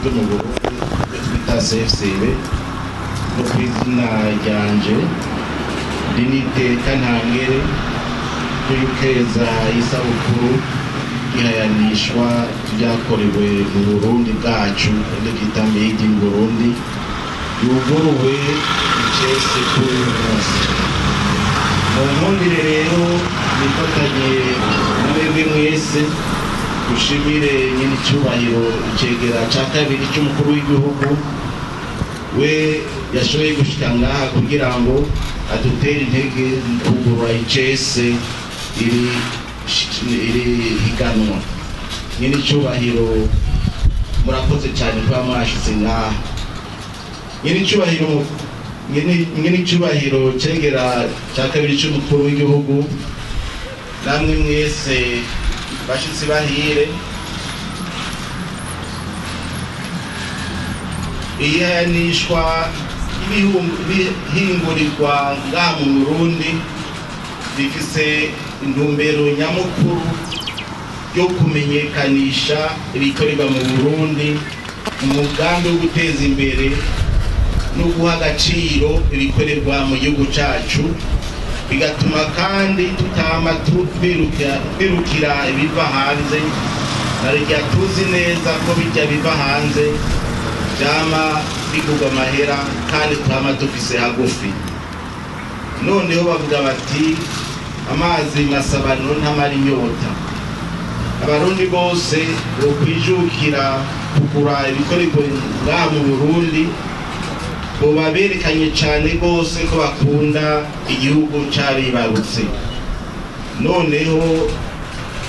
byo mu Burundi twita CFCB no kwizina ryanje diniteka ntangere kuyukeza isabukuru Ihayanishwa byakorewe mu Burundi bwacu ndagita made in Burundi yuguruwe icese kuri munsi Mumbire rero nifatanye mwebwe mwese gushimire nyine cyubahiro icegera ca kabiri cy'umukuru w'igihugu we yashoboye gushika ngaha kugira ngo adutere intege mu kugura icese iri higanwa nyine cyubahiro murakoze cyane kwa mwashitse ngaha nyine cyubahiro cegera ca kabiri cy'umukuru w'igihugu namwe mwese bashitsi bahire Ihayanishwa ibihingurirwa ngaha mu Burundi bifise intumbero nyamukuru yo kumenyekanisha ibikorerwa mu Burundi umugambi wo guteza imbere no guha agaciro ibikorerwa mu gihugu cacu bigatuma kandi tutama twirukira ibiva hanze narya tuzi neza ko bijya biva hanze byama bigurwa amahera kandi twama dufise hagufi noneho bavuga bati amazi masabano ntamara inyota abarundi bose bo kwijukira kugura ibikorerwa ngaha mu Burundi boba berekanye cyane rwose ko bakunda igihugu cyabibarutse noneho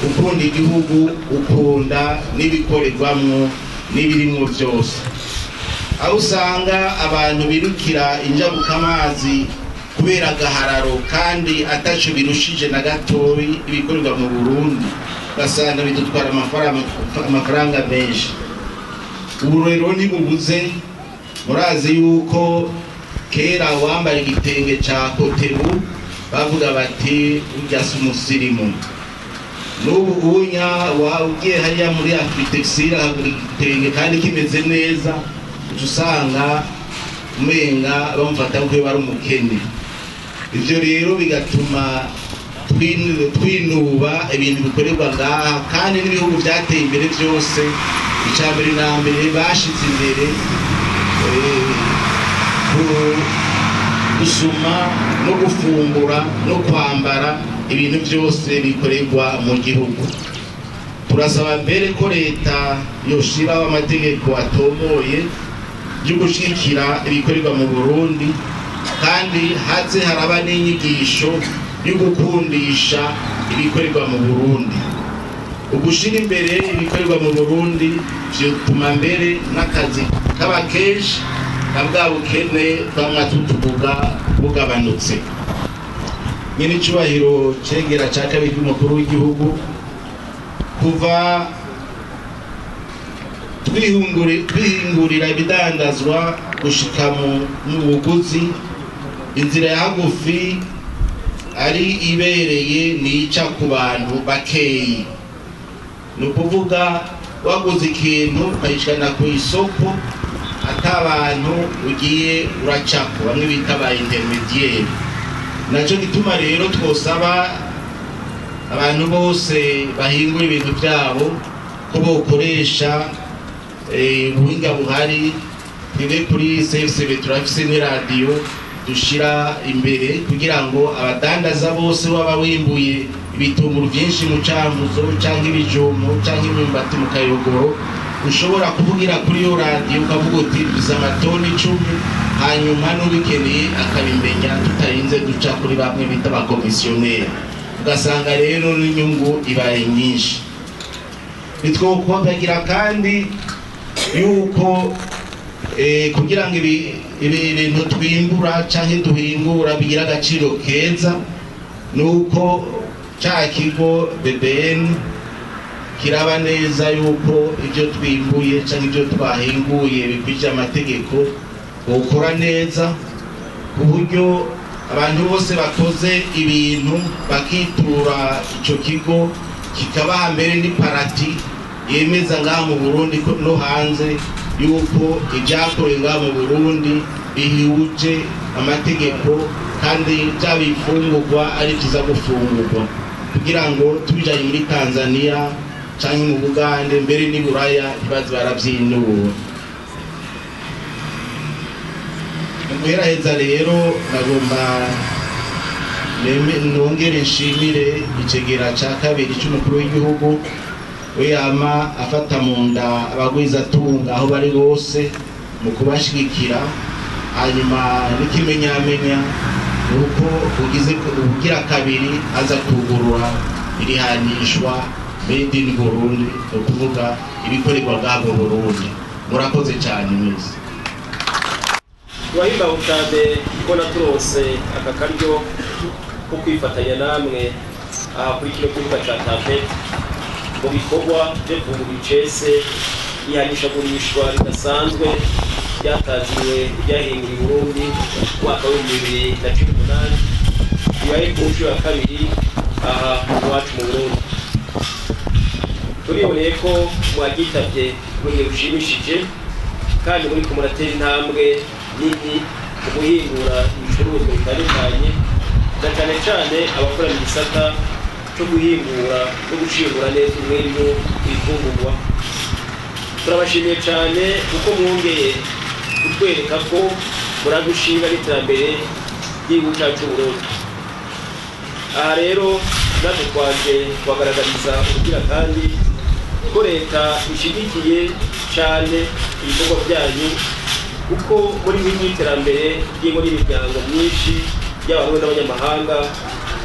ukunda igihugu ukunda n'ibikorerwamo n'ibirimwo byose aho usanga abantu birukira injabukamazi kubera agahararo kandi ataco birushije na gatoyi ibikorerwa mu Burundi basanga bidutwara amafaranga menshi ubu rero ntibubuze murazi yuko kera wambaye igitenge ca kotebu bavuga bati ujya umusirimu n'ubu unya ugiye hariya muri architecture hagura igitenge kandi kimeze neza usanga umenga bamufata ko bari umukene ivyo rero bigatuma twinuba ibintu bikorerwa ngaha kandi n'ibihugu byateye imbere byose icambere na mbere bashize imbere gusuma no gufungura no kwambara ibintu byose bikorerwa mu gihugu turasaba mbere ko leta yoshiraho amategeko atomoye yo gushikira ibikorerwa mu Burundi kandi haze haraba n'inyigisho yo gukundisha ibikorerwa mu Burundi ugushira imbere ibikorerwa mu Burundi vyotuma mbere n'akazi kaba kenshi nabwa bukene bamwe tutuvuga bugabanutse nyine cyubahiro cegera ca kabiri umukuru w'igihugu kuva twihingurira ibidandazwa gushika mu buguzi inzira ya hagufi ari ibereye nica ku bantu bakeyi ni ukuvuga waguze ikintu ukayishikana ku isoko atabantu ugiye uracako bamwe bita ba intermediaire naco gituma rero twosaba abantu bose bahingura ibintu byabo ko bokoresha ubuhinga buhari twebwe kuri CFCB turafise n'iradiyo dushira imbere kugira ngo abadandaza bose baba wimbuye ibitunguru byinshi mu cankuzo canke ibijumbu canke imyumbati mu kayogoro ushobora kuvugira kuri yo radiyo ukavuga uti biza amatoni 10 hanyuma n'ubikeneye akabimenya tutarinze duca kuri bamwe bita abakomisiyoneri ugasanga rero n'inyungu ibaye nyinshi bitwokubagira kandi yuko kugira ngo ibintu twimbura canke duhingura bigira agaciro keza nuko ca kigo BBN kiraba neza yuko ibyo twimbuye canke ibyo twahinguye bikwije amategeko gukora neza ku buryo abantu bose bakoze ibintu bakitura ico kigo kikabaha mbere ni parati yemeza ngaha mu Burundi no hanze yuko ibyakorewe ngaha mu Burundi bihuje amategeko kandi byabifungurwa ari byiza gufungurwa kugira ngo tubijanye muri Tanzania canke mu Bugande mbere ni Buraya ntibaze baravyinura. Muheraheza rero nagomba nongere nshimire icegera ca kabiri c'umukuru w'igihugu we yama afata mu nda abagwizatunga aho bari bose mu kubashigikira, hanyuma n'ikimenyamenya nuko ugira kabiri aza kugurura irihanishwa made in Burundi, ukuvuga ibikorerwa ngaho mu Burundi. Murakoze cyane mwese. Wahimba utade kubona turose aka karyo ko kwifatanya namwe kuri kino kibuga ca Tape mu bikorwa byo kunguricese ihanishagurishwa ridasanzwe ryataziwe ryahindura Burundi mwaka wa 2018 bibaye ku nshuro ya kabiri aha iwacu mu Burundi. Turiboneye ko mwagitabye muri rushimishije kandi muri kumuratera intambwe nini mu guhindura ibicuruzwa bitandukanye, cyane cyane abakora mu gisata cyo guhingura no gucibura neza umwimbu w'ifungurwa. Turabashimiye cyane kuko mwongeye kutwereka ko muragushinga n'iterambere ry'igihugu cyacu Burundi. Aha rero natwe twaje kubagaragariza ubugira kandi ko leta ishigikiye cyane ibikorwa byanyu kuko muri mw'iterambere ry'ingo n'imiryango myinshi y'abarundi n'abanyamahanga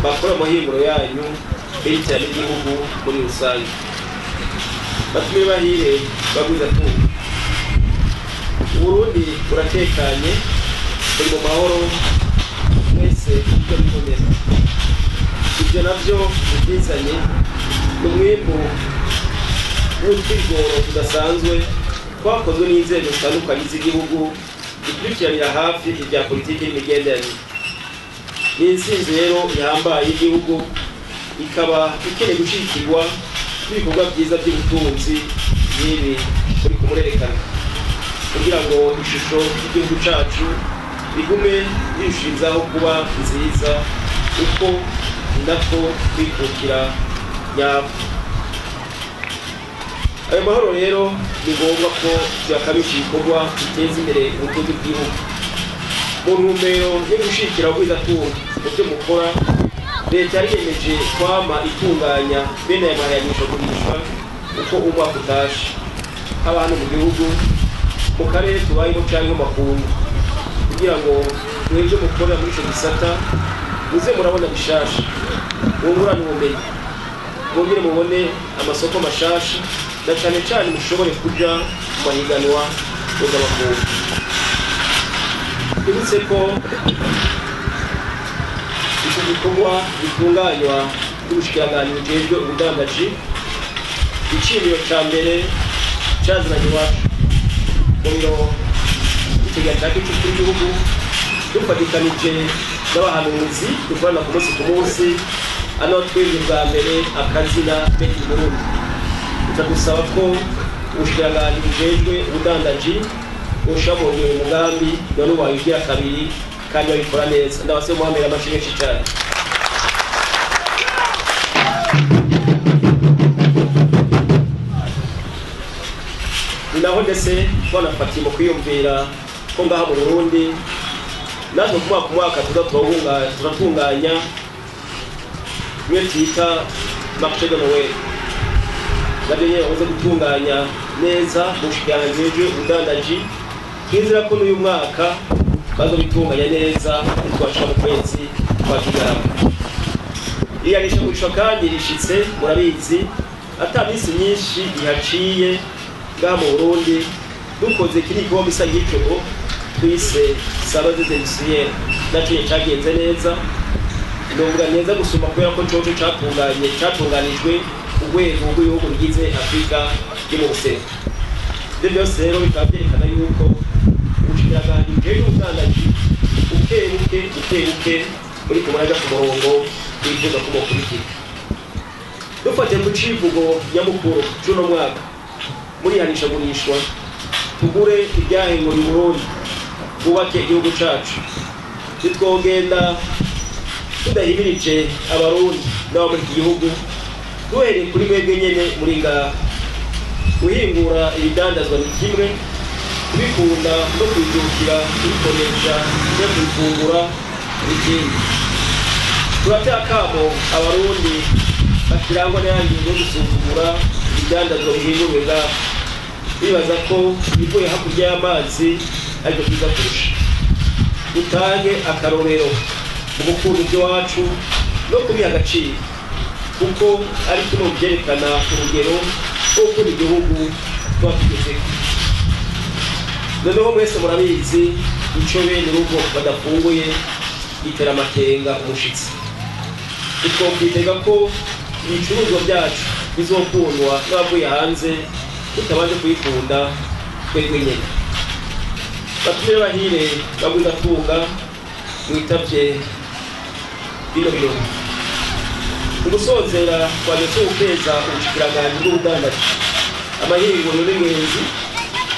bakora amahinguro yanyu b'iterambere ry'igihugu muri rusange. Batume bahire bagwizatunga. Burundi buratekanye, buri mu mahoro, mwese ibyo bikomeza. Ibyo navyo bizanye umwimbu w'utwigoro tudasanzwe twakozwe n'inzego zitandukanye z'igihugu zikurikiranira hafi ibya politiki n'imigenderanire. Ni intsinzi rero ihambaye y'igihugu, ikaba ikeneye gushigikirwa n'ibikorwa byiza by'ubutunzi n'ibi kuri kumurerekana kugira ngo ishusho y'igihugu cyacu igume yishirizaho kuba nziza uko nako kwikukira nyabo. Ayo mahoro rero ni ngombwa ko tuyakabisha ibikorwa biteza imbere ubutunzi bw'igihugu. Mu ntumbero yo gushigikira abagwizatunga mu byo mukora, leta yariyemeje kwama itunganya bene aya mahayanishagurishwa uko umwaka utashe, abantu mu gihugu mu karere tubayemo cyangwa mu makungu, kugira ngo mwebwe mukora muri icyo gisata muze murabona bishasha, mwungurane ubumenyi, mwongere mubone amasoko mashasha, na cyane cyane mushobore kuja mu mahiganwa mpuzamakungu. Twibutse ko iki gikorwa gitunganywa n'ubushikiranganji bujejwe ubudandaji, iciyumviro ca mbere cazananye iwacu mu biro by'ikigega cya cy'igihugu, dufatikanije n'abahanuzi dukorana ku munsi ku munsi, ano twebwe bwa mbere akazina made in Burundi. Dusaba ko ubushikiranganji bujejwe ubudandaji bushamuriye umugambi none wabigira kabiri kandi babikora neza. Ndabasaba muhamera amashyi menshi cyane. Ni naho ndetse twanafatiye mu kwiyumvira ko ngaha mu Burundi natwe ku mwaka turatunganya imwe twita marché de Noël. Nabyo nyine bahoze gutunganya neza mu bushikiranganji ubudandaji, twizera ko n'uyu mwaka bazobitunganya neza twashika mu kwezi kwa Kigarama. Ihayanishagurishwa kandi rishitse murabizi ata minsi myinshi ihaciye ngaha mu Burundi dukoze kiri igikorwa gisa nk'icyo twise saba z'industrie, nacyo cyagenze neza, ndumva neza gusoma kubera ko cyoco cyatunganijwe urwego rw'ibihugu bigize Afurika yo mu buseruko. Ibyo byose rero bikaba byerekana yuko ubushikiranganji bujejwe ubudandaji buke muri kumaraja ku murongo wifuza ko mukurikira. Dufatiye ku civugo nyamukuru c'uno mwaka muri ihanishagurishwa tugure ibyahingwa mu Burundi bubake igihugu cacu twogenda tudahimirije abarundi n'abo muri iki gihugu duhereye kuri mwebwe nyene muri ngaha guhingura ibidandazwa ni kimwe kubikunda no kwijukira kubikoresha no kubifungura n'ikindi turatera akamo abarundi bakirangwa n'ayandi yo gusuzugura ibidandazwa bihingurwe ngaha bibaza ko ibivuye hakurya y'amazi ariko byiza kurusha dutange akarorero mu gukunda iby'iwacu no kubiha agaciro kuko ari kimwe mu byerekana urugero rwo gukunda igihugu tuba tugezeho. Noneho mwese murabizi ico bene urugo badafunguye itera amakenga umushitsi twokwitega ko ibicuruzwa byacu bizokundwa n'abavuye hanze tutabanje kuyikunda twebwe nyene. Batumire bahire bagwizatunga mwitavye bino birori ugusozera twageze guteza ubushikiranganje bw'ubudandaji amahinguriro n'ingenzi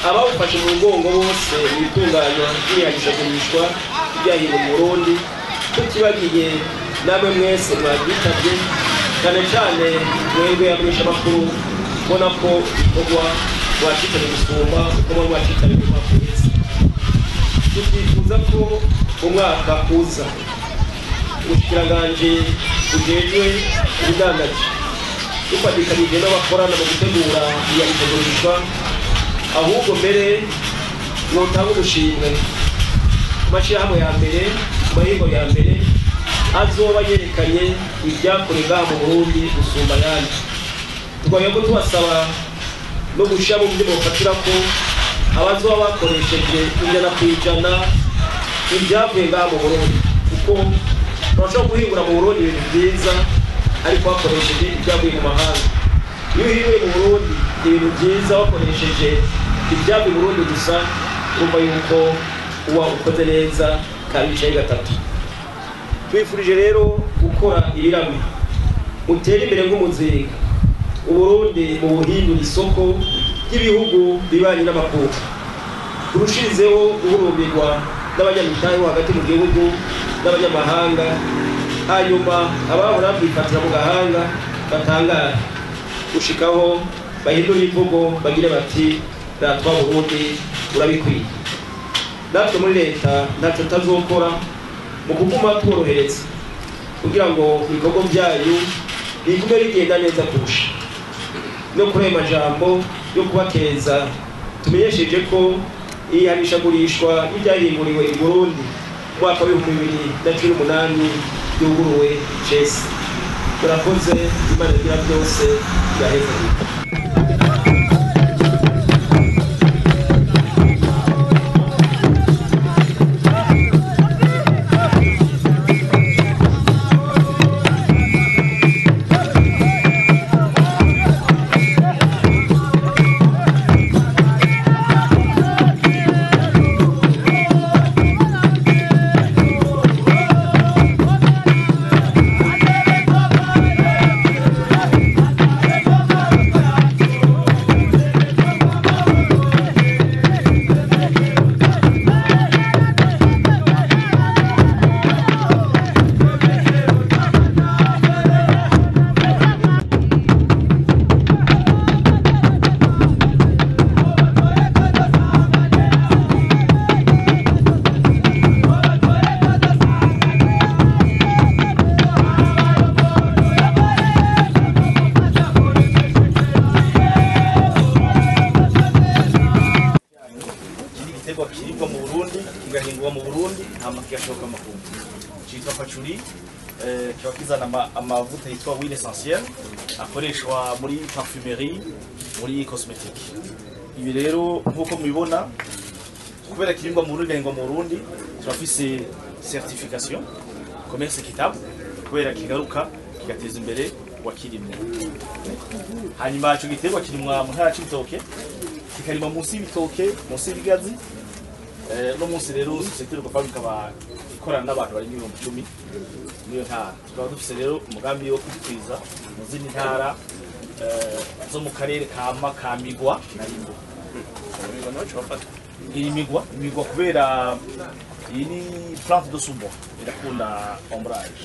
abawufashe mu mugongo bose ibitunganywa by'ihagishagurishwa byahingwa mu Burundi tutibagiye namwe mwese mwabyitabye cyane cyane mwebwe yamenyesha amakuru ubona ko ikorwa mwacitanye gusumba uko mwacitanye mu mapolisi. Tutifuza ko umwaka uza ubushikiranganje bujejwe ubudandaji dufatikanije n'abakorana mu gutegura iyandikagurishwa ahubwo mbere mwotanga ubushimwe ku mashyirahamwe ya mbere ku mahingo ya mbere azoba yerekanye ibyakorewe ngaha mu Burundi gusumba ayandi. Twagiye ko tubasaba no gushyira mu buryo bufatira ko abazoba bakoresheje 100% ibyavuye ngaha mu Burundi kuko turashobora guhingura mu Burundi ibintu byiza ariko bakoresheje ibyavuye mu mahanga. Iyo uhinguye mu Burundi ibintu byiza bakoresheje ibyavuye mu Burundi gusa urumva yuko uba ukoze neza kabicaye gatatu. Twifurije rero gukora ibirami mutere imbere nk'umuzinga Uburundi mu buhindura isoko ry'ibihugu bibanye n'amakungu turushirizeho guhurumbirwa n'abanyamitahe hagati mu gihugu n'abanyamahanga hanyuma abahora bifatira mu gahanga batangara gushikaho bahindura imvugo bagire bati ratwa Burundi urabikwiye. Natwe muri leta ntacyo tazokora mu kuguma tworohereza kugira ngo ibikorwa byayo bigume bigenda neza kurusha no kuri ayo majambo yo kubakeza tumenyesheje ko ihanishagurishwa ibyahinguriwe i Burundi mwaka w'2018 yuguruwe Chess. Turakoze Imana igira byose yaheze. kiba kizana amavuta yitwa huile essentielle akoreshwa muri parfumerie muri cosmétique. Ibi rero nkuko mubibona kubera kiringwa mu Burundi ngwa mu Burundi turafise certification commerce équitable kubera kigaruka kigateza imbere wakirimwe. Hanyuma cyo giterwa kirimwa mu ntara c'ibitoke kikarima munsi y'ibitoke munsi y'ibigazi. No munsi rero secteur de fabrique aba ikorana n'abantu bari 10,000 niyo ntara. Tukaba dufise rero umugambi wo kwitwiza mu zindi ntara zo mu karere ka Makamigwa na Rimbo. imigwa kubera iyi ni plante de sous bois irakunda ombrage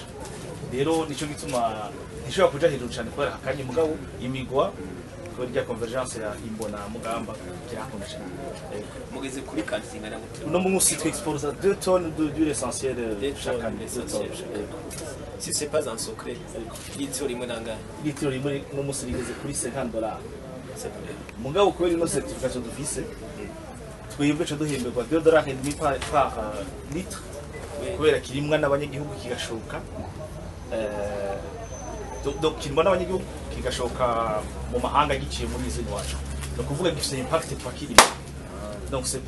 rero nico gituma ntishobora kuja hejuru cyane kubera akanye mugabo imigwa kubera rya convergence ya imbona mugamba kirakunda cyane mugeze kuri kantinga na mutu uno munsi twexpose 2 tonnes d'huile essentielle chaque année. si c'est pas un secret litiro rimwe nangahe litiro rimwe no munsi rigeze kuri $50 mugabo kubera ino certification d'office twebwe cyo duhemberwa $2.5 par litre kubera kirimwa n'abanyagihugu kigashoka donc kirimwa n'abanyagihugu kigashoka mu mahanga giciye muri izindi wacu no kuvuga gifite impact kwa kirimo donc c'est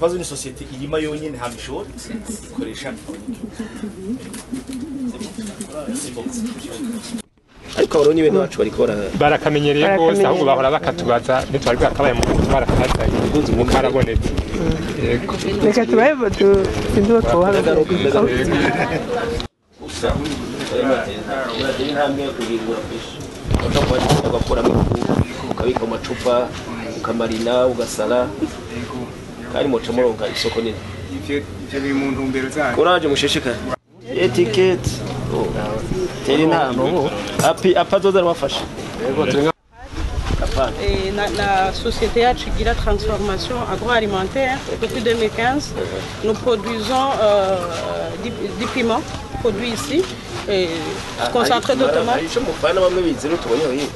pas une société irima yonyine hamishore ikoresha ariko abarundi bene wacu bariko barakamenyereye rwose ahubwo bahora bakatubaza ntitwari bwakabaye mu barakazanye mukarabonetse yego reka tubaye tuzinduwe kubahagarara ukabika amacupa ukamarina ugasala kandi muca muronka isoko nini ivyo biri mu ntumbero zayo courage mushishikare etiquette teri ntantu apa zoza rwafasha la société yacu igira transformation agroalimentaire. Depuis 2015 nous produisons du piment produit ici concentré de tomate.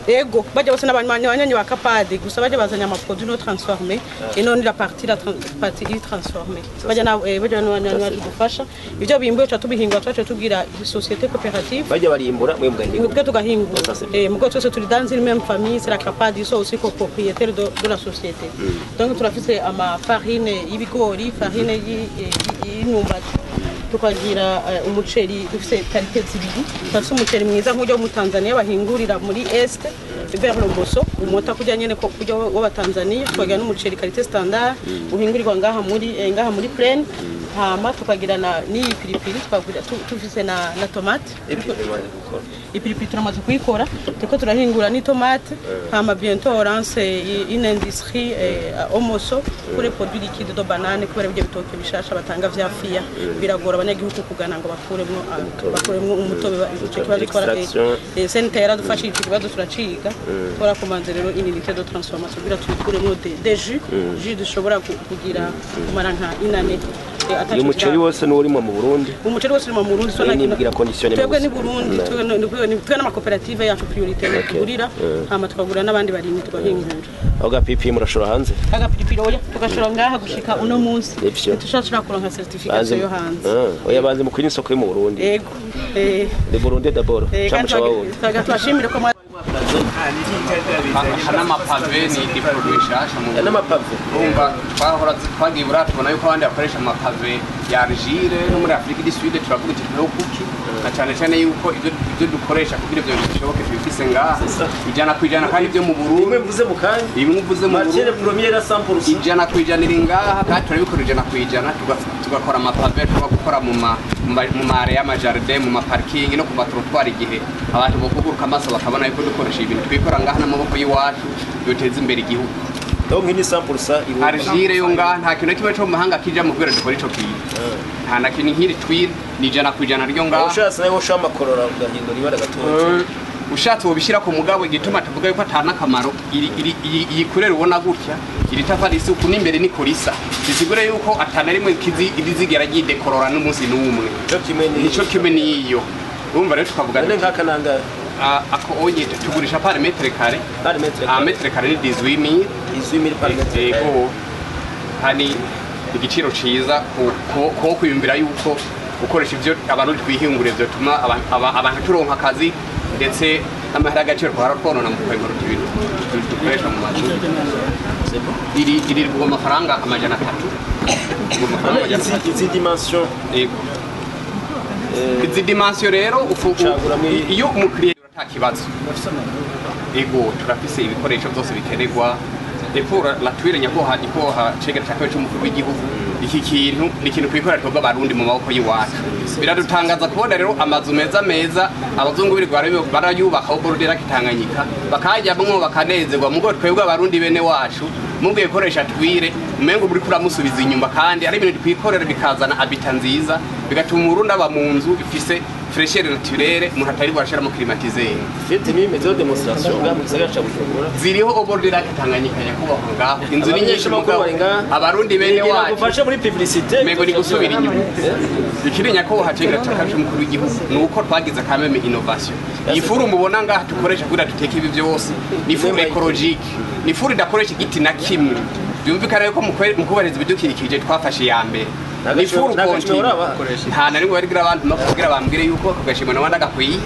Ego baje bose n'abanyanyi ba capade gusa baje bazanya ama produits non transformés et non la partie transformée baje n'abanyanyi dufasha ibyo bimbuye cyo tubihingwa cyo tugira société coopérative baje barimbura mwe mugahingura tugahingura mugo twese turi dans une même famille, c'est la capade ils sont aussi copropriétaires de la société. Donc turafise ama farine y'ibigori, farine y'imyumbati, tukagira umuceri dufise qualité zibiri, twafise umuceri mwiza nk'ujya mu Tanzania bahingurira muri Est vers le Boso umota kujya nyene ko kujya wa Tanzania, tukagira n'umuceri qualité standard uhingurirwa ngaha muri plaine. Hama tukagira ni pilipili twavuga tufise na tomate ipilipili turamaze kuyikora tuko turahingura ni tomate. Hama bientôt on lance une industrie omoso pour les produits liquides de banane kubera ibyo bitoke bishasha batanga vya fiya biragora abanyagihugu kugana ngo bakuremwo umutobe icyo kibazo ikora SNK yaradufasha ikibazo turaciga tora komanze rero unité de transformation bira tukuremwo des jus dushobora kugira kumara nka inane. Iyo muceri wose n'urimo mu Burundi. Umuceri wose urimo mu Burundi so nagira condition twebwe ni Burundi twebwe n'amakoperative yacu priorité kugurira hama tukagura n'abandi barimyi tugahingura. Aho gapipi murashora hanze? Agapipiro oya tugashora ngaha gushika uno munsi tushashira kuronka certification yo hanze. Oya banze mu kwini soko yo mu Burundi. Yego de Burundi d'abord. Cyangwa wawe. Twashimira ko n'amapave ni produit nshasha mu n'amapave umva twahora twagiye buratubona yuko abandi bakoresha amapave ya Argile no muri Afrique du Sud turavuga iti no kuki na cyane yuko ibyo dukoresha kugira ibyo bishoboke bifise ngaha ijana kwijana kandi ibyo mu Burundi imwe mvuze mu kandi imwe mvuze mu Burundi matière première 100% ijana kwijana iri ngaha kandi turabikora ijana kwijana tugakora amapave tugakora mu mare y'amajardin mu maparking no ku matrottoir igihe abantu bokuguruka amaso bakabona yuko dukoresha ibintu twikora ngaha n'amaboko y'iwacu duteza imbere igihugu. Donc ni 100% Argile yo ngaha nta kintu kimwe cyo mu mahanga kija mu kwera dukora ico kintu nta na kintu nkiri twir ni ijana kwijana ryo ngaha ushatse nayo ushama korora ugahindura ibara gatoya ushatse ubishira ku mugabo igituma tuvuga yuko atana kamaro iyi kurera ubona gutya iri tafarisi uku n'imbere ni korisa bisigure yuko atana rimwe izigera gidekorora n'umunsi n'umwe nico kimwe niyo urumva rero tukavuga nkaka nanga ako onye tugurisha par metre carré metre carré ni 18000 par metre ego hani igiciro ciza ko kwiyumvira yuko ukoresha ivyo abantu twihingure byo tuma abantu turonka akazi ndetse n'amahera agaciro kwa rakonona mu kwengura ibintu dukoresha mu mazu iri ku mafaranga amajana 3 izi dimension ego izi dimension rero iyo umukiriya atakibazo ego turafise ibikoresho byose bikenerwa epura la tuire nyakoha ikoha cegera cyakwe cy'umukuru w'igihugu iki kintu ni ikintu kwikora twebwe abarundi mu maboko y'iwacu biradutangaza kubona rero amazu meza abazungu barayubaka aho borudera kitanganyika bakajyamwo bakanezerwa mugo twebwe abarundi bene wacu mubwiye gukoresha twire umengo muri kuramusubiza inyuma kandi ari ibintu twikorera bikazana habita nziza bigatuma Burundi aba mu nzu ifise fraîcheur naturelle umuntu atari bwashiramo climatiseur. Fete ni méthode de démonstration ngamu gisagara ca Bujumbura ziriho obordera Tanganyika yakubaho ngaho inzu ni nyinshi mugabo abarundi bene wacu gufasha muri publicité mego ni gusubira inyuma ikirinya ko hategera cyakaje mukuru w'igihugu nuko twagize kameme innovation ifuru mubona ngaha tukoresha kugira tuteke ibi byose ni furu ecologique ni furu idakoresha igiti na kimwe byumvikana yuko mukubariza ibidukikije twafashe ya mbere ni furu konti nta na rimwe barigira abantu makugira bambwire yuko kugashimwa na wanda gakwiye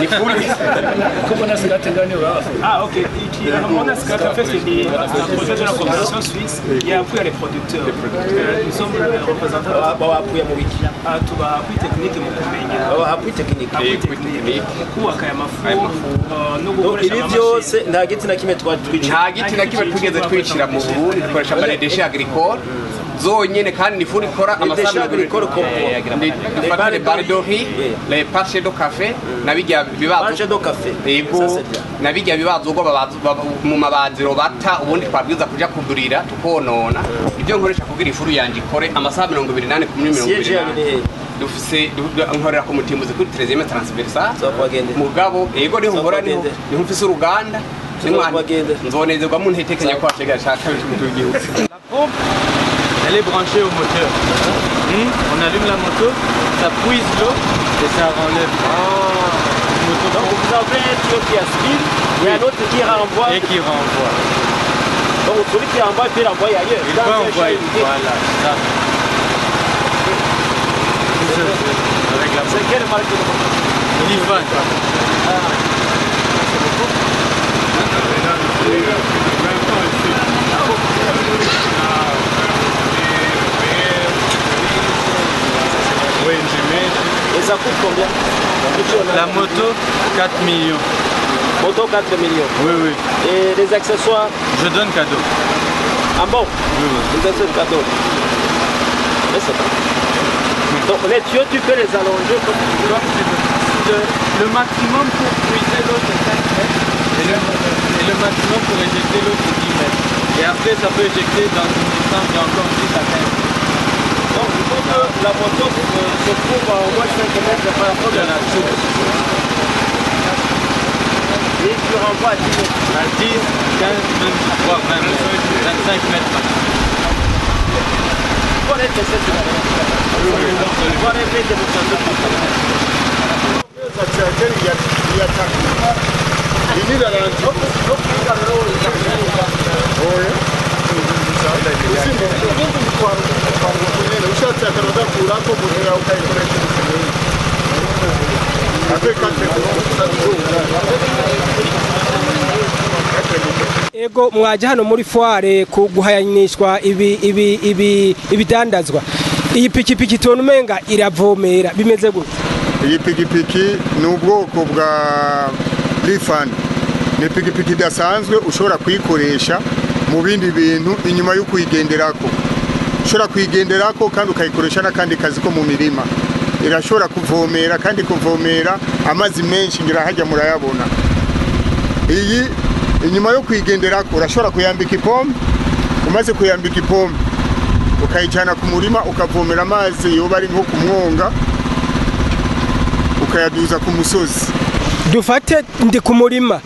ni furu comment on a ce gagné ah ok on a ce qu'a fait c'est un projet de la coopération suisse il y a appui à les producteurs nous sommes représentants appui mu biki tuba appui technique mu kumenya appui technique kubaka aya mafu no gukoresha ibi byose nta giti na kimwe twatwicira nta giti na kimwe twigeze twicira mu Burundi dukoresha baredeshe agricole zonyene kandi ni furi ikora amasaha agricole ko les barres de riz les parches de café nabijya bibazo parches de café ego nabijya bibazo go mu mabaziro bata ubundi twabwiza kuja kudurira tukonona ibyo nkoresha kugira ifuru yanje ikore amasaha 28 ku 20 dufise nkorera ku mutimbuzi kuri 13e transversal mugabo ego ni nkora ni mfise uruganda nzonezerwa mu ntetekanya ko ashega shaka igihugu. Elle est branchée au moteur. On allume la moto, ça puise l'eau et ça enlève. Donc vous avez un tuyau qui aspire et un autre qui renvoie. Et qui renvoie. Donc celui qui renvoie peut renvoyer ailleurs. Il peut envoyer. Voilà. Ça. Avec la c'est quelle marque de moto? Livan. Et ça coûte combien? La moto, 4 millions. Moto, 4 millions? Oui, oui. Et les accessoires? Je donne cadeau. Ah bon? Oui, oui. Vous donnez cadeau? Mais c'est pas. Donc les tuyaux, tu peux les allonger comme tu veux. Le maximum pour puiser l'eau, c'est 5 mètres. Et le maximum pour éjecter l'eau, c'est 10 mètres. Et après, ça peut éjecter dans une distance d'encore 10 à 15 mètres. Donc il faut que la moto se trouve à au moins 5 mètres par rapport à la source. Et tu renvoies à 10 mètres. À 10, 15, même, voire même 25 mètres maximum. Qual è il senso? Qual è il Ego mwaje hano muri foire guhayanishwa ibidandazwa. Iyi pikipiki tone umenga iravomera bimeze gute? Iyi pikipiki ni ubwoko bwa Rifan. Ni pikipiki dasanzwe ushobora kuyikoresha mu bindi bintu inyuma yo kuyigenderako. Ushobora kuyigenderako kandi ukayikoresha n'akandi kazi ko mu mirima. Irashobora kuvomera kandi kuvomera amazi menshi ngira hajya murayabona. Iyi inyuma yo kuyigenderako urashobora kuyambika ipombe, umaze kuyambika ipombe ukayijana ku murima ukavomera amazi yoba ari nko kumwonga ukayaduza ku musozi. Dufate ndi ku murima,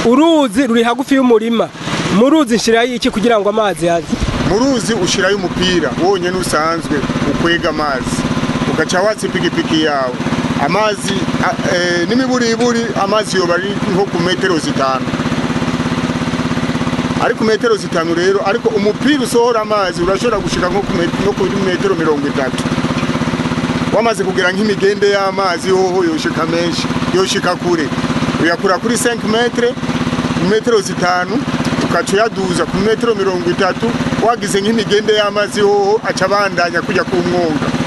uruzi ruri hagufi y'umurima, muruzi nshirayo iki kugira ngo amazi yaze? Muruzi ushirayo umupira wonyene usanzwe ukwega amazi ugaca watse pikipiki yawe. Amazi n'imiburiburi amazi yoba ari nko ku metero 5. Ariko metero 5 rero ariko umupira usohora amazi urashobora gushika nko ku metero 30. Wamaze kugera nk'imigende y'amazi hoho yoshika menshi yoshika kure uyakura kuri 5 metre metero 5 ukaca yaduza ku metero 30 wagize nk'imigende y'amazi hoho aca bandanya kujya ku mwonga.